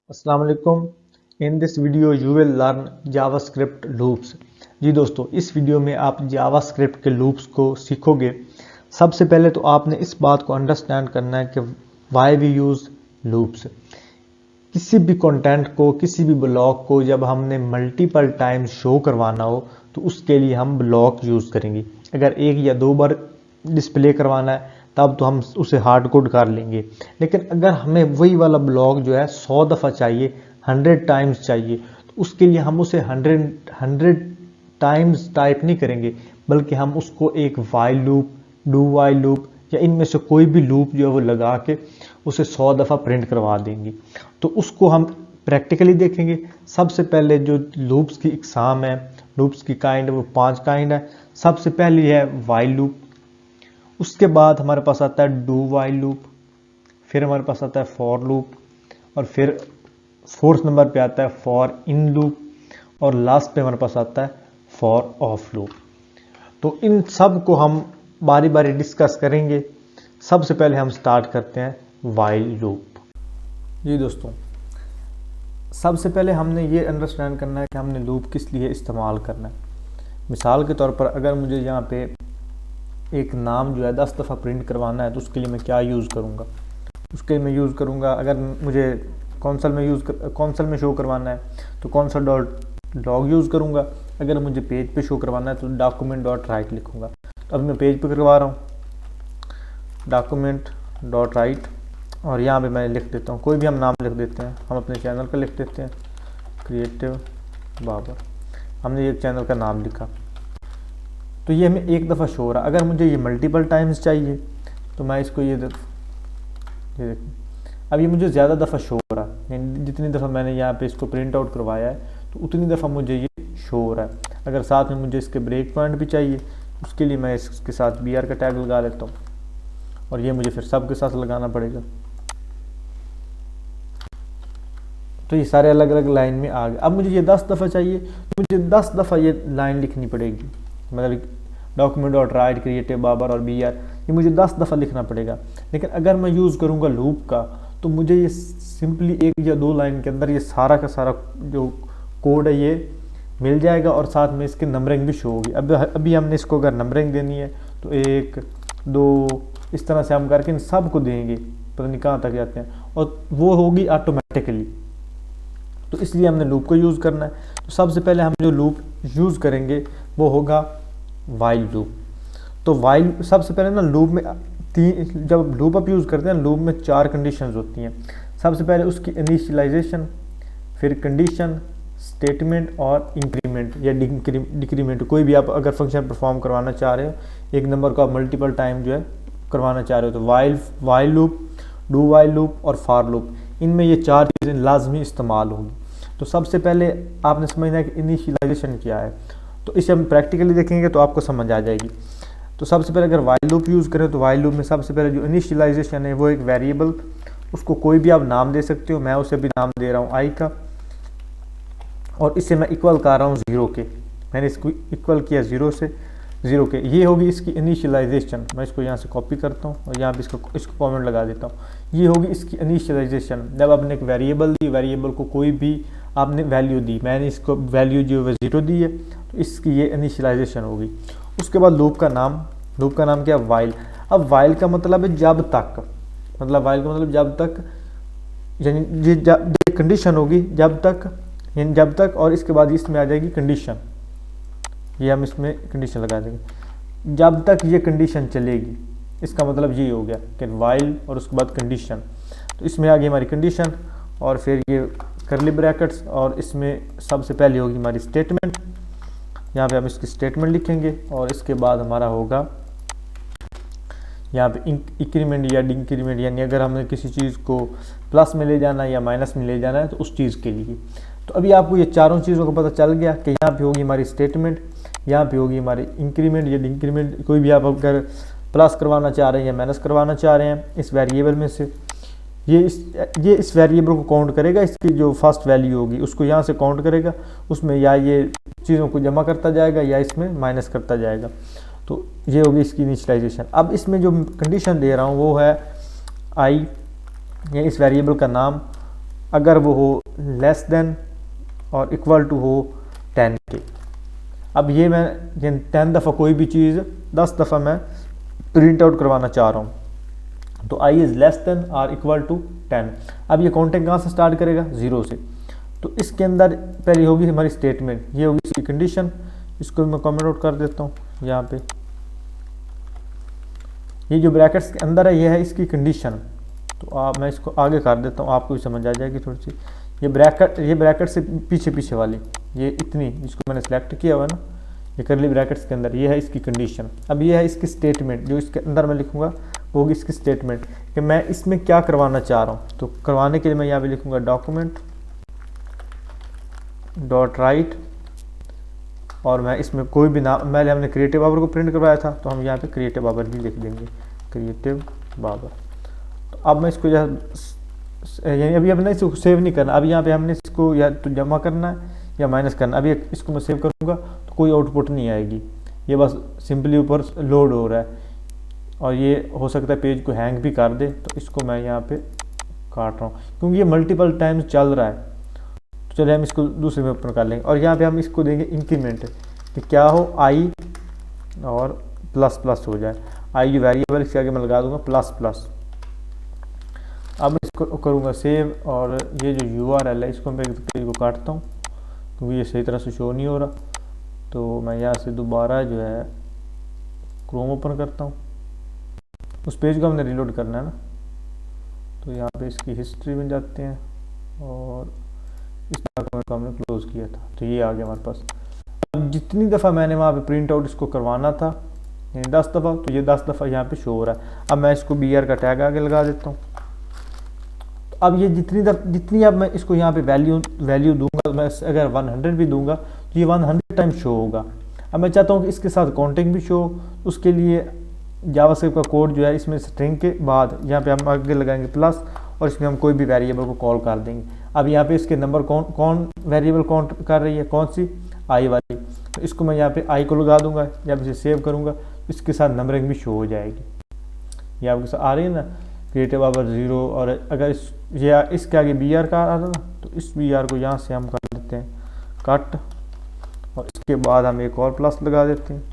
अस्सलाम वालेकुम। In this video you will learn JavaScript loops. जी दोस्तों, इस वीडियो में आप जावास्क्रिप्ट के लूप्स को सीखोगे। सबसे पहले तो आपने इस बात को अंडरस्टैंड करना है कि वाई वी यूज़ लूप्स। किसी भी कंटेंट को, किसी भी ब्लॉक को जब हमने मल्टीपल टाइम शो करवाना हो तो उसके लिए हम ब्लॉक यूज़ करेंगे। अगर एक या दो बार डिस्प्ले करवाना है तब तो हम उसे हार्ड कोड कर लेंगे, लेकिन अगर हमें वही वाला ब्लॉक जो है 100 दफ़ा चाहिए, 100 टाइम्स चाहिए, तो उसके लिए हम उसे 100 टाइम्स टाइप नहीं करेंगे, बल्कि हम उसको एक while loop, do while loop या इनमें से कोई भी लूप जो है वो लगा के उसे 100 दफ़ा प्रिंट करवा देंगे। तो उसको हम प्रैक्टिकली देखेंगे। सबसे पहले जो लूप्स की इकसाम है, लूप्स की काइंड, वो 5 काइंड है। सबसे पहली है वाइल लूप, उसके बाद हमारे पास आता है डू वाइल लूप, फिर हमारे पास आता है फॉर लूप, और फिर फोर्थ नंबर पे आता है फॉर इन लूप, और लास्ट पे हमारे पास आता है फॉर ऑफ लूप। तो इन सब को हम बारी बारी डिस्कस करेंगे। सबसे पहले हम स्टार्ट करते हैं वाइल लूप। जी दोस्तों, सबसे पहले हमने ये अंडरस्टैंड करना है कि हमने लूप किस लिए इस्तेमाल करना है। मिसाल के तौर पर अगर मुझे यहाँ पे एक नाम जो है 10 दफ़ा प्रिंट करवाना है तो उसके लिए मैं क्या यूज़ करूँगा। उसके लिए मैं यूज़ करूँगा, अगर मुझे कॉन्सल में शो करवाना है तो कॉन्सल डॉट लॉग यूज़ करूँगा। अगर मुझे पेज पे शो करवाना है तो डॉक्यूमेंट डॉट राइट लिखूँगा। तो अभी मैं पेज पे करवा रहा हूँ, डॉक्यूमेंट डॉट राइट, और यहाँ पे मैं लिख देता हूँ, कोई भी हम नाम लिख देते हैं। हम अपने चैनल का लिख देते हैं क्रिएटिव बाबर। हमने एक चैनल का नाम लिखा, तो ये हमें एक दफ़ा शो हो रहा। अगर मुझे ये मल्टीपल टाइम्स चाहिए तो मैं इसको ये देखो, अब ये मुझे ज़्यादा दफ़ा शो हो रहा है, जितनी दफ़ा मैंने यहाँ पे इसको प्रिंट आउट करवाया है तो उतनी दफ़ा मुझे ये शो हो रहा है। अगर साथ में मुझे इसके ब्रेक पॉइंट भी चाहिए, उसके लिए मैं इसके साथ BR का टैग लगा लेता हूँ, और ये मुझे फिर सब के साथ लगाना पड़ेगा। तो ये सारे अलग अलग लाइन में आ गए। अब मुझे ये 10 दफ़ा चाहिए तो मुझे 10 दफ़ा ये लाइन लिखनी पड़ेगी, मतलब डॉक्यूमेंट डॉट राइट क्रिएटिव बाबर और BR, ये मुझे 10 दफ़ा लिखना पड़ेगा। लेकिन अगर मैं यूज़ करूँगा लूप का तो मुझे ये सिंपली एक या दो लाइन के अंदर ये सारा का सारा जो कोड है ये मिल जाएगा, और साथ में इसके नंबरिंग भी शो होगी। अभी हमने इसको अगर नंबरिंग देनी है तो 1 2 इस तरह से हम करके इन सब को देंगे, पता नहीं कहाँ तक जाते हैं, और वो होगी ऑटोमेटिकली। तो इसलिए हमने लूप को यूज़ करना है। तो सबसे पहले हम जो लूप यूज़ करेंगे वो होगा वाइल लूप। तो वाइल सबसे पहले ना लूप में जब लूप अप यूज़ करते हैं लूप में 4 कंडीशंस होती हैं। सबसे पहले उसकी इनिशियलाइजेशन, फिर कंडीशन, स्टेटमेंट और इंक्रीमेंट या डिक्रीमेंट। कोई भी आप अगर फंक्शन परफॉर्म करवाना चाह रहे हो, एक नंबर को आप मल्टीपल टाइम जो है करवाना चाह रहे हो, तो while loop, do while loop और फॉर लूप, इनमें ये 4 चीज़ें लाजमी इस्तेमाल होंगी। तो सबसे पहले आपने समझना है कि इनिशियलाइजेशन क्या है, तो इसे हम प्रैक्टिकली देखेंगे तो आपको समझ आ जाएगी। तो सबसे पहले अगर वाइल लूप यूज़ करें तो वाइल लूप में सबसे पहले जो इनिशियलाइजेशन है वो एक वेरिएबल, उसको कोई भी आप नाम दे सकते हो। मैं उसे भी नाम दे रहा हूँ आई का, और इसे मैं इक्वल कर रहा हूँ 0 के। मैंने इसको इक्वल किया 0 के। ये होगी इसकी इनिशियलाइजेशन। मैं इसको यहाँ से कॉपी करता हूँ और यहाँ पे इसको कॉमेंट लगा देता हूँ। ये होगी इसकी इनिशियलाइजेशन। जब आपने एक वेरिएबल दी, वेरिएबल को कोई भी आपने वैल्यू दी, मैंने इसको वैल्यू जो है 0 दी है, तो इसकी ये इनिशियलाइजेशन होगी। उसके बाद लूप का नाम क्या है? वाइल। अब वाइल का मतलब है जब तक, मतलब वाइल का मतलब जब तक, यानी ये कंडीशन होगी जब तक, और इसके बाद इसमें आ जाएगी कंडीशन। ये हम इसमें कंडीशन लगा देंगे, जब तक ये कंडीशन चलेगी। इसका मतलब ये हो गया कि वाइल और उसके बाद कंडीशन। तो इसमें आ गई हमारी कंडीशन, और फिर ये करली ब्रैकेट्स, और इसमें सबसे पहले होगी हमारी स्टेटमेंट। यहाँ पे हम इसकी स्टेटमेंट लिखेंगे, और इसके बाद हमारा होगा यहाँ पे इंक्रीमेंट या डिक्रीमेंट, यानी अगर हमें किसी चीज़ को प्लस में ले जाना है या माइनस में ले जाना है तो उस चीज़ के लिए। तो अभी आपको ये चारों चीज़ों का पता चल गया कि यहाँ पे होगी हमारी स्टेटमेंट, यहाँ पे होगी हमारी इंक्रीमेंट या डिक्रीमेंट। कोई भी आप अगर प्लस करवाना चाह रहे हैं या माइनस करवाना चाह रहे हैं इस वेरिएबल में से, ये इस वेरिएबल को काउंट करेगा। इसकी जो फर्स्ट वैल्यू होगी उसको यहाँ से काउंट करेगा, उसमें या ये चीज़ों को जमा करता जाएगा या इसमें माइनस करता जाएगा। तो ये होगी इसकी इनिशियलाइजेशन। अब इसमें जो कंडीशन दे रहा हूँ वो है आई, या इस वेरिएबल का नाम, अगर वो हो लेस देन और इक्वल टू हो 10 के। अब ये मैं 10 दफ़ा कोई भी चीज़ 10 दफ़ा मैं प्रिंट आउट करवाना चाह रहा हूँ, तो आई इज़ लेस देन और इक्वल टू 10। अब ये काउंटिंग कहाँ से स्टार्ट करेगा? 0 से। तो इसके अंदर पहली होगी हमारी स्टेटमेंट, ये होगी इसकी कंडीशन। इसको मैं कमेंट आउट कर देता हूँ यहाँ पे। ये जो ब्रैकेट्स के अंदर है ये है इसकी कंडीशन। तो मैं इसको आगे कर देता हूँ, आपको भी समझ आ जाएगी थोड़ी सी। ये ब्रैकेट से पीछे वाली ये इतनी जिसको मैंने सेलेक्ट किया हुआ है ना, ये करली ब्रैकेट्स के अंदर, ये है इसकी कंडीशन। अब ये है इसकी स्टेटमेंट, जो इसके अंदर मैं लिखूँगा वो होगी इसकी स्टेटमेंट कि मैं इसमें क्या करवाना चाह रहा हूँ। तो करवाने के लिए मैं यहाँ पे लिखूँगा डॉक्यूमेंट डॉट राइट, और मैं इसमें कोई भी नाम, पहले हमने क्रिएटिव बाबर को प्रिंट करवाया था तो हम यहाँ पे क्रिएटिव बाबर भी लिख देंगे, क्रिएटिव बाबर। तो अब मैं इसको यानी अभी हमने इसको सेव नहीं करना, अभी यहाँ पे हमने इसको या तो जमा करना है या माइनस करना। अभी इसको मैं सेव करूँगा तो कोई आउटपुट नहीं आएगी, ये बस सिंपली ऊपर लोड हो रहा है, और ये हो सकता है पेज को हैंग भी कर दे। तो इसको मैं यहाँ पे काट रहा हूँ क्योंकि ये मल्टीपल टाइम्स चल रहा है। तो चलिए हम इसको दूसरे में ओपन कर लेंगे, और यहाँ पे हम इसको देंगे इंक्रीमेंट कि क्या हो आई और प्लस प्लस हो जाए। आई जो वेरिएबल इसके आगे मैं लगा दूंगा प्लस प्लस। अब इसको करूँगा सेव, और ये जो URL है इसको मैं पेज को काटता हूँ क्योंकि ये सही तरह से शो नहीं हो रहा। तो मैं यहाँ से दोबारा जो है क्रोम ओपन करता हूँ, उस पेज को हमने रीलोड करना है ना। तो यहाँ पे इसकी हिस्ट्री में जाते हैं और इस डॉक्यूमेंट को हमने क्लोज किया था, तो ये आ गया हमारे पास। अब जितनी दफ़ा मैंने वहाँ पे प्रिंट आउट इसको करवाना था यानी 10 दफ़ा, तो ये 10 दफ़ा यहाँ पे शो हो रहा है। अब मैं इसको BR का टैग आगे लगा देता हूँ। तो अब ये जितनी अब मैं इसको यहाँ पे वैल्यू दूंगा, मैं अगर 100 भी दूंगा तो ये 100 टाइम शो होगा। अब मैं चाहता हूँ कि इसके साथ काउंटिंग भी शो, उसके लिए जावास्क्रिप्ट का कोड जो है इसमें स्ट्रिंग के बाद यहाँ पे हम आगे लगाएंगे प्लस, और इसमें हम कोई भी वेरिएबल को कॉल कर देंगे। अब यहाँ पे इसके नंबर कौन वेरिएबल काउंट कर रही है, कौन सी? आई वाली। तो इसको मैं यहाँ पे आई को लगा दूंगा, जब इसे सेव करूँगा इसके साथ नंबरिंग भी शो हो जाएगी। ये आपके साथ आ रही है ना, क्रिएटिव बाबर 0। और अगर इसके आगे BR का आ रहा ना, तो इस BR को यहाँ से हम कर देते हैं कट, और इसके बाद हम एक और प्लस लगा देते हैं,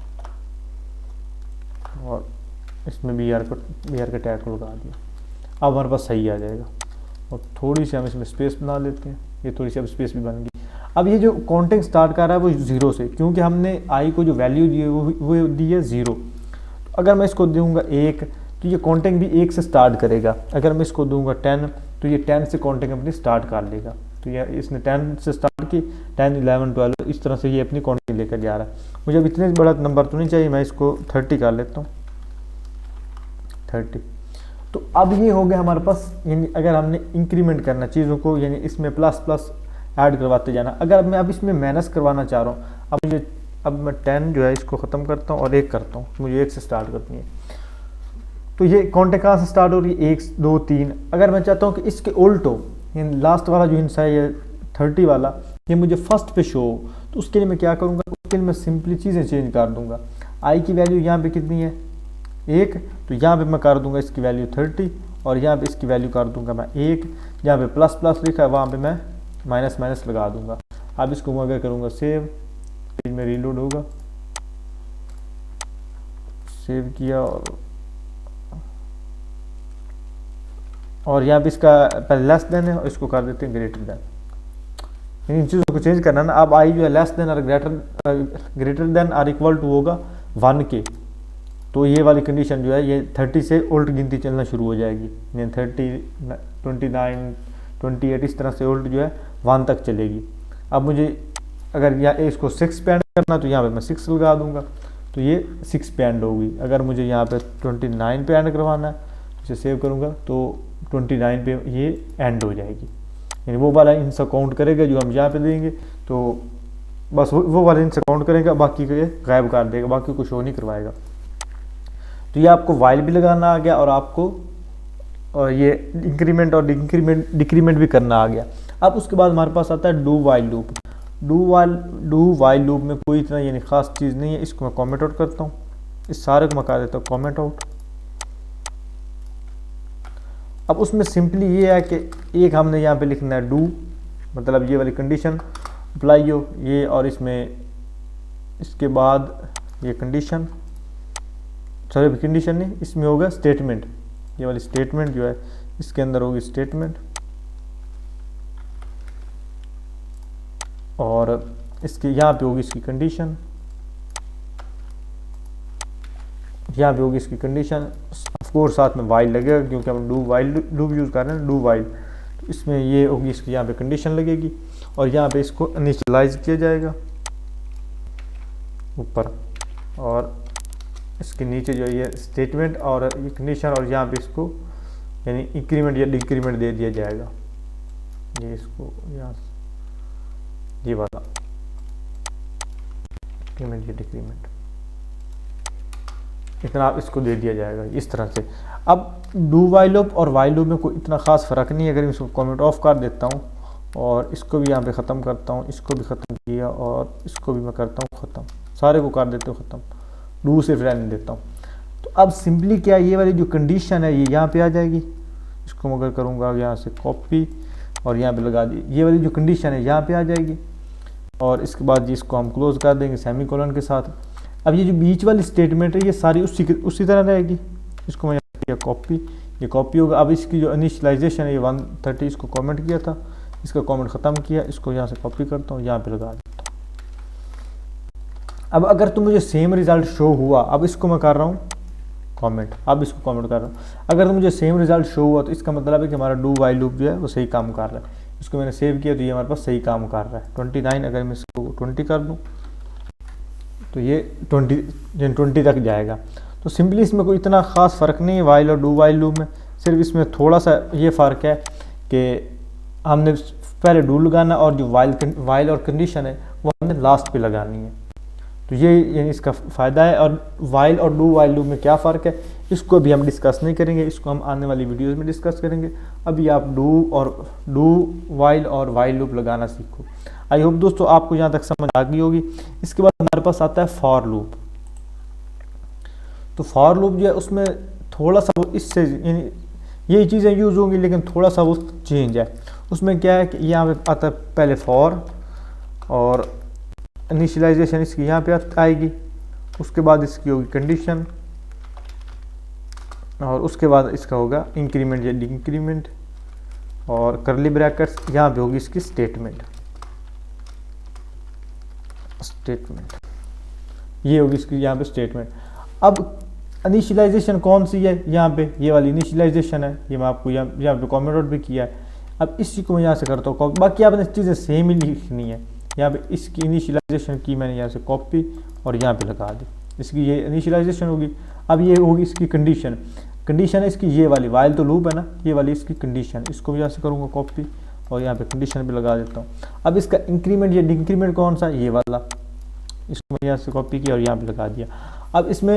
और इसमें BR का टैग को लगा दिया। अब हमारे पास सही आ जाएगा। और थोड़ी सी हम इसमें स्पेस बना लेते हैं, ये थोड़ी सी अब स्पेस भी बन गई। अब ये जो काउंटिंग स्टार्ट कर रहा है वो 0 से, क्योंकि हमने आई को जो वैल्यू दी है वो दी है 0। अगर मैं इसको दूंगा 1 तो ये काउंटिंग भी 1 से स्टार्ट करेगा। अगर मैं इसको दूंगा 10 तो ये 10 से काउंटिंग अपनी स्टार्ट कर लेगा। तो ये इसने 10 से स्टार्ट की, 10 11 12 इस तरह से ये अपनी काउंटिंग लेकर जा रहा है। मुझे अब इतने बड़ा नंबर तो नहीं चाहिए, मैं इसको 30 कर लेता हूँ, 30। तो अब ये हो गया हमारे पास, यानी अगर हमने इंक्रीमेंट करना चीज़ों को, यानी इसमें प्लस प्लस ऐड करवाते जाना। अगर मैं अब इसमें माइनस करवाना चाह रहा हूँ, अब मैं 10 जो है इसको ख़त्म करता हूँ और 1 करता हूँ, मुझे 1 से स्टार्ट करनी है। तो ये काउंटिंग कहाँ से स्टार्ट हो रही है? 1 2 3। अगर मैं चाहता हूँ कि इसके उल्ट हो, यानी लास्ट वाला जो हिस्सा है 30 वाला ये मुझे फर्स्ट पे शो हो, तो उसके लिए मैं क्या करूँगा? उसके लिए मैं सिंपली चीज़ें चेंज कर दूँगा। आई की वैल्यू यहाँ पे कितनी है? 1, तो यहाँ पे मैं कर दूँगा इसकी वैल्यू 30, और यहाँ पे इसकी वैल्यू कर दूँगा मैं 1। जहाँ पे प्लस प्लस लिखा है वहाँ पे मैं माइनस माइनस लगा दूँगा। अब इसको मैं अगर करूँगा सेव, पेज में रीलोड होगा, सेव किया, और यहाँ पे इसका पहले लेस देन है और इसको कर देते हैं ग्रेटर देन। इन चीज़ों को चेंज करना ना। अब आई जो है लेस देन और ग्रेटर देन और इक्वल टू होगा 1 के, तो ये वाली कंडीशन जो है ये 30 से उल्ट गिनती चलना शुरू हो जाएगी, यानी 30 29 28 इस तरह से उल्ट जो है 1 तक चलेगी। अब मुझे अगर यहाँ इसको 6 पे एंड करना तो यहाँ पे मैं 6 लगा दूंगा, तो ये 6 पे एंड होगी। अगर मुझे यहाँ पे 29 पे एंड करवाना है, इसे सेव करूँगा तो 29 पे ये एंड हो जाएगी, यानी वो वाला इनसे काउंट करेगा जो हम यहाँ पे देंगे, तो बस वो वाला इनसे काउंट करेगा, बाकी को ये गायब कर देगा, बाकी को शो नहीं करवाएगा। तो ये आपको वाइल भी लगाना आ गया, और आपको ये इंक्रीमेंट और डिक्रीमेंट भी करना आ गया। अब उसके बाद हमारे पास आता है do while loop. Do while loop में कोई इतना यानी खास चीज़ नहीं है। इसको मैं कमेंट आउट करता हूँ, इस सारे को मैं कर देता हूँ कमेंट आउट। अब उसमें सिंपली ये है कि एक हमने यहाँ पे लिखना है डू, मतलब ये वाली कंडीशन अप्लाई हो ये, और इसमें इसके बाद ये कंडीशन, सॉरी कंडीशन नहीं, इसमें होगा स्टेटमेंट, ये वाली स्टेटमेंट जो है इसके अंदर होगी स्टेटमेंट, और इसके यहाँ पे होगी इसकी कंडीशन, यहाँ पे होगी इसकी कंडीशन, ऑफकोर्स साथ में वाइल लगेगा क्योंकि हम डू वाइल लूप यूज़ कर रहे हैं, डू वाइल, तो इसमें ये होगी इसकी यहाँ पे कंडीशन लगेगी, और यहाँ पे इसको इनिशियलाइज किया जाएगा ऊपर, और इसके नीचे जो ये स्टेटमेंट और ये कंडीशन, और यहाँ पे इसको यानी इंक्रीमेंट या डिक्रीमेंट दे दिया जाएगा, ये इसको यहाँ ये वाला इंक्रीमेंट या डिक्रीमेंट, इतना आप इसको दे दिया जाएगा इस तरह से। अब डू वाइल लूप और वाइल लूप में कोई इतना ख़ास फ़र्क नहीं है। अगर मैं इसको कमेंट ऑफ कर देता हूँ और इसको भी यहाँ पे ख़त्म करता हूँ, इसको भी ख़त्म किया और इसको भी मैं करता हूँ ख़त्म, सारे को कर देता हूँ ख़त्म, डू सिर्फ रहने देता हूँ। तो अब सिंपली क्या, ये वाली जो कंडीशन है ये यहाँ पे आ जाएगी, इसको मैं अगर करूँगा यहाँ से कॉपी और यहाँ पे लगा दी, ये वाली जो कंडीशन है यहाँ पे आ जाएगी, और इसके बाद जी इसको हम क्लोज कर देंगे सेमी कोलन के साथ। अब ये जो बीच वाली स्टेटमेंट है ये सारी उसी तरह रहेगी, इसको मैं किया कॉपी, ये कॉपी होगा। अब इसकी जो इनिशियलाइजेशन है ये 130, इसको कमेंट किया था, इसका कमेंट ख़त्म किया, इसको यहाँ से कॉपी करता हूँ, यहाँ पे लगा देता हूँ। अब अगर तो मुझे सेम रिज़ल्ट शो हुआ, अब इसको मैं कर रहा हूँ कमेंट, अब इसको कमेंट कर रहा हूँ, अगर तो मुझे सेम रिज़ल्ट शो हुआ तो इसका मतलब है कि हमारा डू वाइल लूप जो है वो सही काम कर रहा है। इसको मैंने सेव किया तो ये हमारे पास सही काम कर रहा है। 29 अगर मैं इसको 20 कर दूँ तो ये 20 तक जाएगा। तो सिंपली इसमें कोई इतना ख़ास फ़र्क नहीं है वाइल और डू वाइल लूप में, सिर्फ इसमें थोड़ा सा ये फ़र्क है कि हमने पहले डू लगाना और जो वाइल और कंडीशन है वो हमने लास्ट पे लगानी है। तो ये यानी इसका फ़ायदा है। और वाइल और डू वाइल लूप में क्या फ़र्क है इसको भी हम डिस्कस नहीं करेंगे, इसको हम आने वाली वीडियोस में डिस्कस करेंगे। अभी आप डू वाइल और वाइल लूप लगाना सीखो। आई होप दोस्तों आपको यहाँ तक समझ आ गई होगी। इसके बाद हमारे पास आता है फॉर लूप। तो फॉर लूप जो है उसमें थोड़ा सा वो इससे यानी यही चीज़ें यूज़ होंगी लेकिन थोड़ा सा वो चेंज है। उसमें क्या है कि यहाँ पे आता है पहले फॉर और इनिशियलाइजेशन इसकी यहाँ पे आएगी, उसके बाद इसकी होगी कंडीशन और उसके बाद इसका होगा इंक्रीमेंट या डिक्रीमेंट और करली ब्रैकेट्स, यहाँ पे होगी इसकी स्टेटमेंट ये होगी इसकी यहाँ पे स्टेटमेंट। अब इनिशियलाइजेशन कौन सी है, यहाँ पे ये वाली इनिशियलाइजेशन है, ये मैं आपको यहाँ पे कमेंट आउट भी किया है। अब इसी को मैं यहाँ से करता हूँ, बाकी आपने चीज़ें सेम ही लिखनी है। यहाँ पे इसकी इनिशियलाइजेशन की मैंने यहाँ से कॉपी और यहाँ पे लगा दी, इसकी ये इनिशियलाइजेशन होगी। अब ये होगी इसकी कंडीशन है इसकी ये वाली, वाइल तो लूप है ना, ये वाली इसकी कंडीशन, इसको भी यहाँ से करूँगा कॉपी और यहाँ पे कंडीशन भी लगा देता हूँ। अब इसका इंक्रीमेंट या डिक्रीमेंट कौन सा, ये वाला, इसको मैं यहाँ से कॉपी किया और यहाँ पे लगा दिया। अब इसमें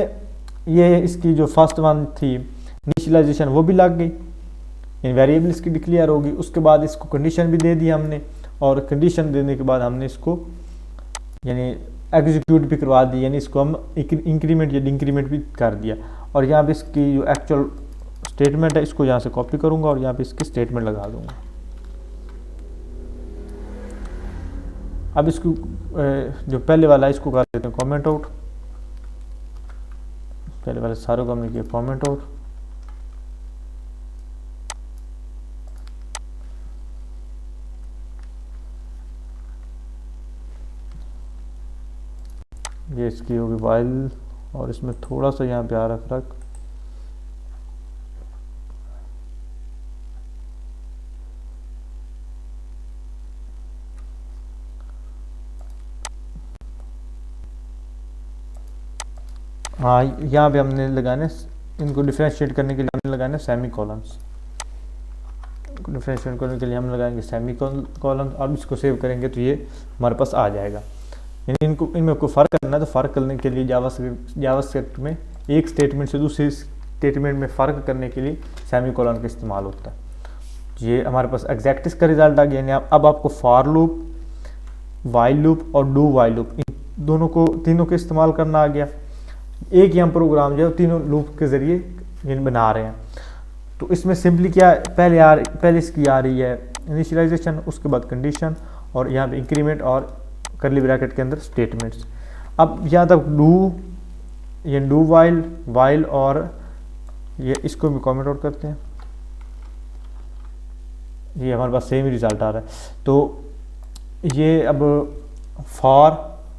ये इसकी जो फर्स्ट वन थी इनिशियलाइजेशन वो भी लग गई, यानी वेरिएबल इसकी डिक्लेयर होगी। उसके बाद इसको कंडीशन भी दे दी हमने और कंडीशन देने के बाद हमने इसको यानी एग्जीक्यूट भी करवा दी, यानी इसको हम इंक्रीमेंट या डिक्रीमेंट भी कर दिया। और यहाँ पे इसकी जो एक्चुअल स्टेटमेंट है इसको यहाँ से कॉपी करूँगा और यहाँ पे इसकी स्टेटमेंट लगा दूँगा। अब इसको जो पहले वाला है इसको कर देते हैं कमेंट आउट, पहले वाले सारों को हमने किया कमेंट आउट। ये इसकी होगी वाइल और इसमें थोड़ा सा यहाँ पे आ रहा फर्क, हाँ यहाँ पे हमने लगाने, इनको डिफरेंशिएट करने के लिए हमने लगाने सेमी कॉलम्स, इनको डिफरेंशिएट करने के लिए हम लगाएंगे सेमी कॉलम्स। अब इसको सेव करेंगे तो ये हमारे पास आ जाएगा। यानी इनमें कोई फ़र्क करना है तो फ़र्क करने के लिए जावास्क्रिप्ट में एक स्टेटमेंट से दूसरे स्टेटमेंट में फ़र्क करने के लिए सेमी कॉलन का इस्तेमाल होता है। ये हमारे पास एग्जैक्ट इसका रिजल्ट आ गया। यानी अब आपको फॉर लूप, वाइल लूप और डू वाइल लूप इन दोनों को तीनों का इस्तेमाल करना आ गया। एक ही हम प्रोग्राम जो है तीनों लूप के ज़रिए बना रहे हैं। तो इसमें सिंपली क्या पहले इसकी आ रही है इनिशियलाइजेशन, उसके बाद कंडीशन और यहाँ पे इंक्रीमेंट और करली ब्रैकेट के अंदर स्टेटमेंट्स। अब यहाँ तक ये डू वाइल और ये इसको भी कमेंट आउट करते हैं, ये हमारे पास सेम ही रिजल्ट आ रहा है। तो ये अब फॉर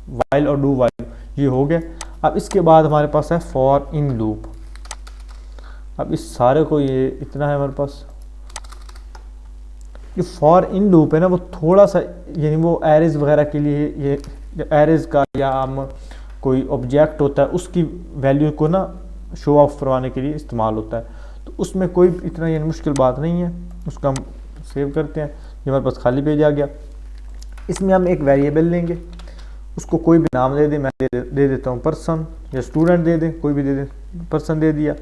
वाइल और डू वाइल ये हो गया। अब इसके बाद हमारे पास है फॉर इन लूप। अब इस सारे को ये इतना है हमारे पास। जो फॉर इन लूप है ना वो थोड़ा सा यानी वो एरेज वगैरह के लिए, ये एरेज का या हम कोई ऑब्जेक्ट होता है उसकी वैल्यू को ना शो ऑफ करवाने के लिए इस्तेमाल होता है। तो उसमें कोई इतना यानी मुश्किल बात नहीं है। उसका हम सेव करते हैं, ये हमारे पास खाली पेज आ गया। इसमें हम एक वेरिएबल लेंगे, उसको कोई भी नाम दे दें। मैं दे देता हूँ पर्सन, या स्टूडेंट दे दें, कोई भी दे दें, पर्सन दे दिया।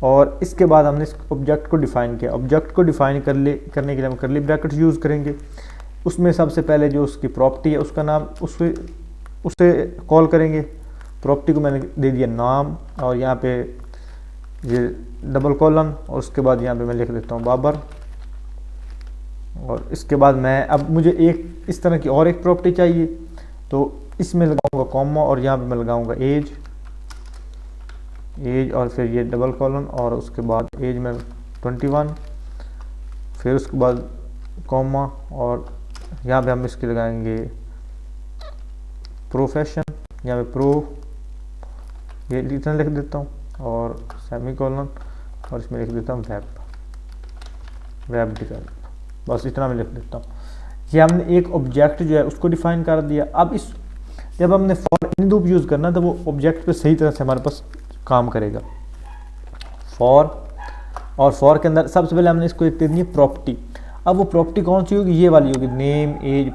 और इसके बाद हमने इस ऑब्जेक्ट को डिफ़ाइन किया। ऑब्जेक्ट को डिफ़ाइन करने के लिए हम करली ब्रैकेट यूज़ करेंगे। उसमें सबसे पहले जो उसकी प्रॉपर्टी है उसका नाम उसे कॉल करेंगे। प्रॉपर्टी को मैंने दे दिया नाम, और यहाँ पे ये डबल कॉलन, और उसके बाद यहाँ पे मैं लिख देता हूँ बाबर। और इसके बाद अब मुझे एक इस तरह की और एक प्रॉपर्टी चाहिए, तो इसमें लगाऊंगा कॉमा और यहाँ पे मैं लगाऊंगा एज, और फिर ये डबल कॉलन, और उसके बाद एज में 21, फिर उसके बाद कॉमा, और यहाँ पे हम इसके लगाएंगे प्रोफेशन, यहाँ पे प्रो, ये इतना लिख देता हूँ, और सेमी कॉलन, और इसमें लिख देता हूँ वेब डेवलप। बस इतना मैं लिख देता हूँ। ये हमने एक ऑब्जेक्ट जो है उसको डिफाइन कर दिया। अब जब हमने फॉर इन लूप यूज़ करना तो वो ऑब्जेक्ट पे सही तरह से हमारे पास काम करेगा। फॉर के अंदर सबसे पहले हमने इसको एक दे दी प्रॉपर्टी। अब वो प्रॉपर्टी कौन सी होगी, ये वाली होगी, नेम एज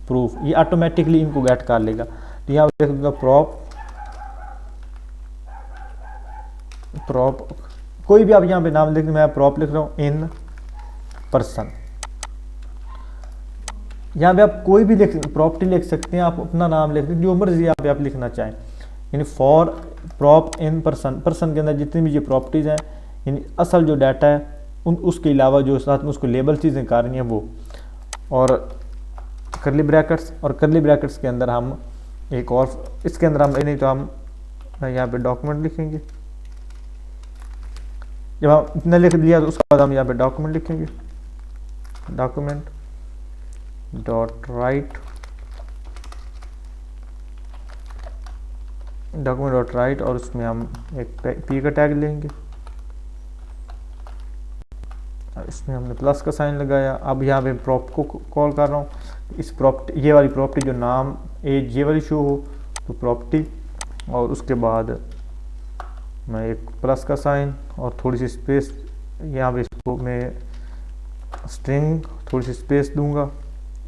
प्रूफ। ये ऑटोमेटिकली इनको गेट कर लेगा। तो यहाँ देख दूंगा प्रॉप, कोई भी आप यहाँ पे नाम लिख, मैं प्रॉप लिख रहा हूँ इन पर्सन। यहाँ पे आप कोई भी प्रॉपर्टी लिख सकते हैं, आप अपना नाम लिख सकते हैं, जो मर्जी यहाँ पे आप लिखना चाहें। यानी फॉर प्रॉप इन पर्सन के अंदर जितनी भी ये प्रॉपर्टीज़ हैं, यानी असल जो डाटा है उसके अलावा जो साथ में उसको लेबल चीज़ें कर रही हैं वो, और करली ब्रैकेट्स के अंदर हम एक और इसके अंदर हम नहीं तो हम यहाँ पे डॉक्यूमेंट लिखेंगे। जब हम इतना लिख दिया तो उसके बाद हम यहाँ पे डॉक्यूमेंट लिखेंगे, डॉक्यूमेंट डॉट राइट, और उसमें हम एक पी का टैग लेंगे। इसमें हमने प्लस का साइन लगाया। अब यहाँ पे प्रॉप को कॉल कर रहा हूँ। इस प्रॉपर्टी, ये वाली प्रॉपर्टी जो नाम एज ये वाली शो हो तो प्रॉपर्टी, और उसके बाद मैं एक प्लस का साइन और थोड़ी सी स्पेस, यहाँ पे इसको मैं स्ट्रिंग थोड़ी सी स्पेस दूंगा,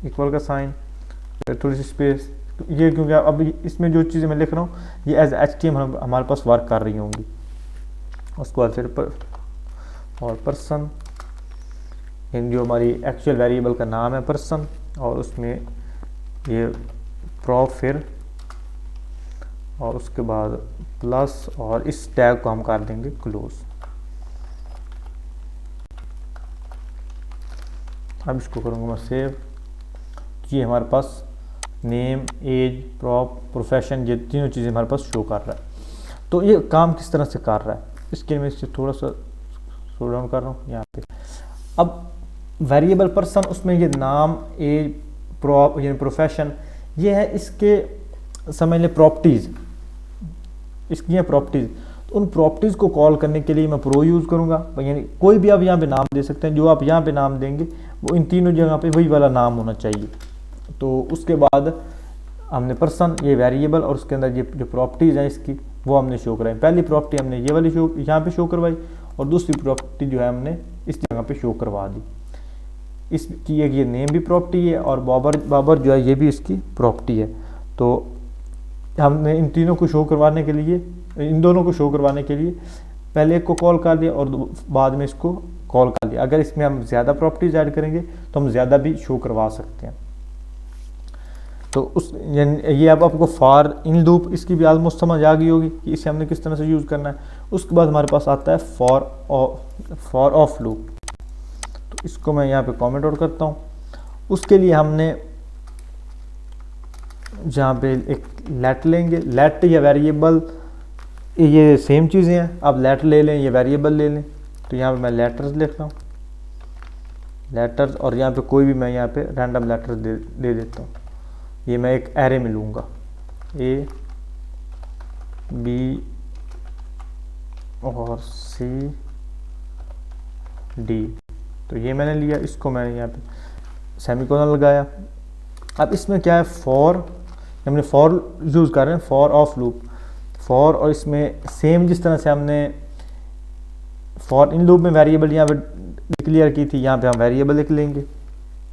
इक्वल का साइन, फिर थोड़ी सी स्पेस। ये क्योंकि अब इसमें जो चीज़ें मैं लिख रहा हूँ ये एज HTML हमारे पास वर्क कर रही होंगी। उसके बाद फिर और पर्सन, जो हमारी एक्चुअल वेरिएबल का नाम है पर्सन, और उसमें ये प्रॉप, फिर और उसके बाद प्लस, और इस टैग को हम कर देंगे क्लोज। अब इसको करूँगा मैं सेव। ये हमारे पास नेम एज प्रॉप प्रोफेशन ये तीनों चीज़ें हमारे पास शो कर रहा है। तो ये काम किस तरह से कर रहा है इसके लिए मैं इससे थोड़ा सा स्लो डाउन कर रहा हूँ यहाँ पे। अब वेरिएबल पर्सन, उसमें ये नाम एज प्रॉप यानी प्रोफेशन ये है, इसके समझ लें प्रॉपर्टीज़, इसकी हैं प्रॉपर्टीज़। तो उन प्रॉपर्टीज़ को कॉल करने के लिए मैं प्रो यूज़ करूँगा। यानी कोई भी आप यहाँ पे नाम दे सकते हैं, जो आप यहाँ पे नाम देंगे वो इन तीनों जगह पे वही वाला नाम होना चाहिए। तो उसके बाद हमने पर्सन ये वेरिएबल, और उसके अंदर ये जो प्रॉपर्टीज़ हैं इसकी वो हमने शो कराई। पहली प्रॉपर्टी हमने ये वाली शो यहाँ पे शो करवाई, और दूसरी प्रॉपर्टी जो है हमने इस जगह पे शो करवा दी। इसकी एक ये नेम भी प्रॉपर्टी है, और बाबर जो है ये भी इसकी प्रॉपर्टी है। तो हमने इन तीनों को शो करवाने के लिए, इन दोनों को शो करवाने के लिए पहले एक को कॉल कर दिया और बाद में इसको कॉल कर दिया। अगर इसमें हम ज़्यादा प्रॉपर्टीज ऐड करेंगे तो हम ज़्यादा भी शो करवा सकते हैं। तो उस यानी ये अब आपको फॉर इन लूप इसकी भी ऑलमोस्ट समझ आ गई होगी कि इसे हमने किस तरह से यूज़ करना है। उसके बाद हमारे पास आता है फॉर ऑफ लूप। तो इसको मैं यहाँ पे कमेंट आउट करता हूँ। उसके लिए हमने जहाँ पे एक लेट लेंगे, लेट या वेरिएबल ये सेम चीज़ें हैं, आप लेट ले लें या वेरिएबल ले लें। तो यहाँ पे मैं लेटर्स लिख रहा हूँ, लेटर्स, और यहाँ पे कोई भी मैं यहाँ पे रैंडम लेटर्स दे देता हूँ। ये मैं एक एरे में लूँगा, A B और C D। तो ये मैंने लिया, इसको मैंने यहाँ पे सेमीकोलन लगाया। अब इसमें क्या है, हमने फॉर यूज़ कर रहे हैं, फॉर ऑफ लूप, फॉर, और इसमें सेम जिस तरह से हमने फॉर इन लूप में वेरिएबल यहाँ पे डिक्लेयर की थी, यहाँ पे हम वेरिएबल लिख लेंगे।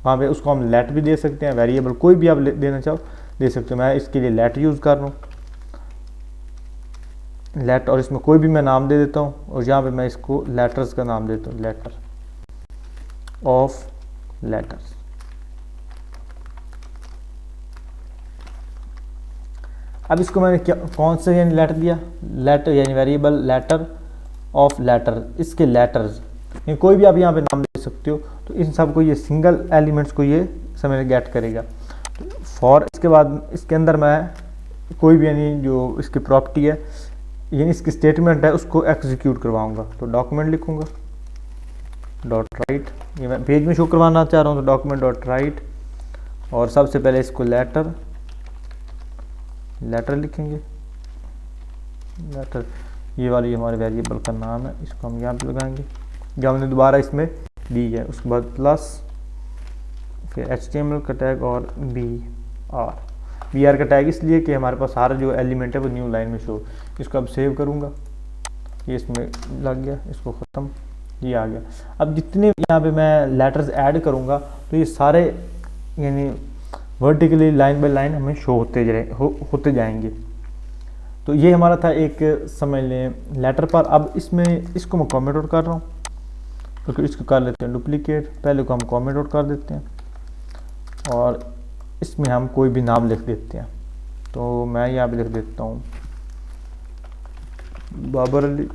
वहाँ पे उसको हम लेट भी दे सकते हैं, वेरिएबल कोई भी आप देना चाहो दे सकते हो। मैं इसके लिए लेट यूज़ कर रहा हूँ, लेट, और इसमें कोई भी मैं नाम दे देता हूँ, और यहाँ पे मैं इसको लेटर्स का नाम देता हूँ, लेटर ऑफ लेटर्स। अब इसको मैंने क्या कौन से यानी लेटर दिया, लेटर यानी वेरिएबल लेटर ऑफ लेटर, इसके लेटर्स, यानी कोई भी आप यहाँ पे नाम दे सकते हो। तो इन सब को ये सिंगल एलिमेंट्स को ये समय गेट करेगा। तो फॉर, इसके बाद इसके अंदर मैं कोई भी यानी जो इसकी प्रॉपर्टी है यानी इसकी स्टेटमेंट है उसको एग्जीक्यूट करवाऊंगा। तो डॉक्यूमेंट लिखूंगा डॉट राइट, ये मैं पेज में शो करवाना चाह रहा हूँ, तो डॉक्यूमेंट डॉट राइट, और सबसे पहले इसको लेटर लिखेंगे, लेटर, ये वाली हमारे वेरिएबल का नाम है, इसको हम यहाँ पे लगाएंगे जो हमने दोबारा इसमें दी है। उसके बाद प्लस, फिर HTML का टैग और BR का टैग, इसलिए कि हमारे पास सारा जो एलिमेंट है वो न्यू लाइन में शो। इसको अब सेव करूँगा, ये इसमें लग गया, इसको ख़त्म, ये आ गया। अब जितने यहाँ पे मैं लेटर्स ऐड करूँगा तो ये सारे यानी वर्टिकली लाइन बाय लाइन हमें शो होते जाएंगे। तो ये हमारा था एक, समझ लें, लेटर पर। अब इसमें इसको मैं कमेंट आउट कर रहा हूँ, तो फिर इसको कर लेते हैं डुप्लीकेट, पहले को हम कमेंट आउट कर देते हैं, और इसमें हम कोई भी नाम लिख देते हैं। तो मैं यहाँ पे लिख देता हूँ बाबर अली।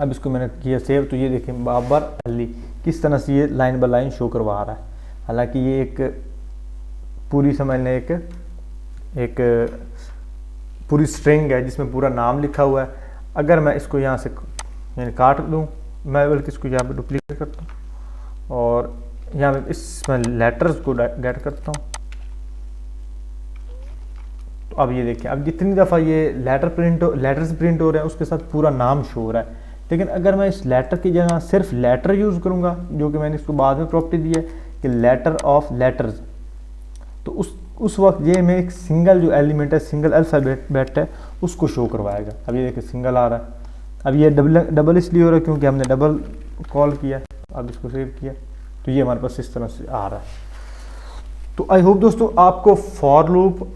अब इसको मैंने किया सेव, तो ये देखें बाबर अली किस तरह से ये लाइन बाय लाइन शो करवा रहा है। हालांकि ये एक पूरी समझ लें एक पूरी स्ट्रिंग है जिसमें पूरा नाम लिखा हुआ है। अगर मैं इसको यहाँ से यानी काट दूँ, मैं बल्कि इसको यहाँ पे डुप्लीकेट करता हूँ और यहाँ पे इसमें लेटर्स को गेट करता हूँ। तो अब ये देखिए, अब जितनी दफ़ा ये लेटर्स प्रिंट हो रहे हैं उसके साथ पूरा नाम शो हो रहा है। लेकिन अगर मैं इस लेटर की जगह सिर्फ लेटर यूज़ करूँगा, जो कि मैंने इसको बाद में प्रॉपर्टी दी है कि लेटर ऑफ लेटर्स, तो उस वक्त ये में एक सिंगल जो एलिमेंट है, सिंगल अल्फ़ाबेट है, उसको शो करवाएगा। अब ये देखिए सिंगल आ रहा है। अब ये डबल इसलिए हो रहा है क्योंकि हमने डबल कॉल किया। अब इसको सेव किया तो ये हमारे पास इस तरह से आ रहा है। तो आई होप दोस्तों आपको for loop,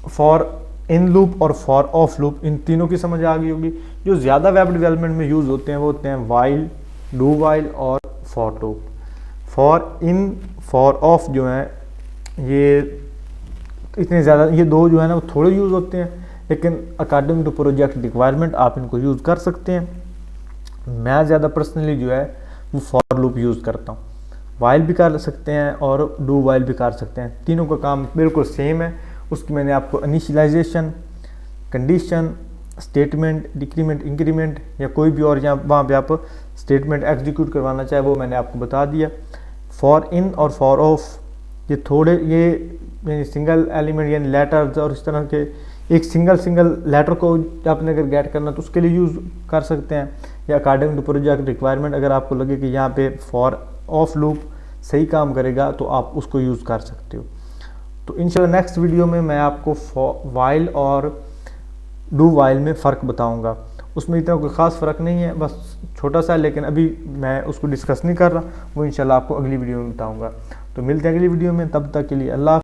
for in loop और फॉर ऑफ लूप, इन तीनों की समझ आ गई होगी। जो ज़्यादा वेब डेवलपमेंट में यूज़ होते हैं वो होते हैं वाइल, डू वाइल और for loop. For in, for of जो है ये इतने ज़्यादा, ये दो जो है ना वो थोड़े यूज़ होते हैं, लेकिन अकॉर्डिंग टू प्रोजेक्ट रिक्वायरमेंट आप इनको यूज़ कर सकते हैं। मैं ज़्यादा पर्सनली जो है वो फॉर लूप यूज़ करता हूँ। वाइल भी कर सकते हैं और डू वाइल भी कर सकते हैं, तीनों का काम बिल्कुल सेम है। उसकी मैंने आपको initialization, condition, statement, decrement, increment या कोई भी और यहाँ वहाँ पे आप स्टेटमेंट एग्जीक्यूट करवाना चाहे वो मैंने आपको बता दिया। फॉर इन और फॉर ऑफ ये थोड़े ये सिंगल एलिमेंट यानी लेटर्स और इस तरह के एक सिंगल लेटर को आपने अगर गेट करना तो उसके लिए यूज़ कर सकते हैं, या अकॉर्डिंग टू प्रोजेक्ट रिक्वायरमेंट अगर आपको लगे कि यहाँ पे फॉर ऑफ लूप सही काम करेगा तो आप उसको यूज़ कर सकते हो। तो इंशाल्लाह नेक्स्ट वीडियो में मैं आपको वाइल और डू वाइल में फ़र्क बताऊंगा। उसमें इतना कोई ख़ास फ़र्क नहीं है, बस छोटा सा, लेकिन अभी मैं उसको डिस्कस नहीं कर रहा, वो इंशाल्लाह आपको अगली वीडियो में बताऊंगा। तो मिलते हैं अगली वीडियो में, तब तक के लिए अल्लाह।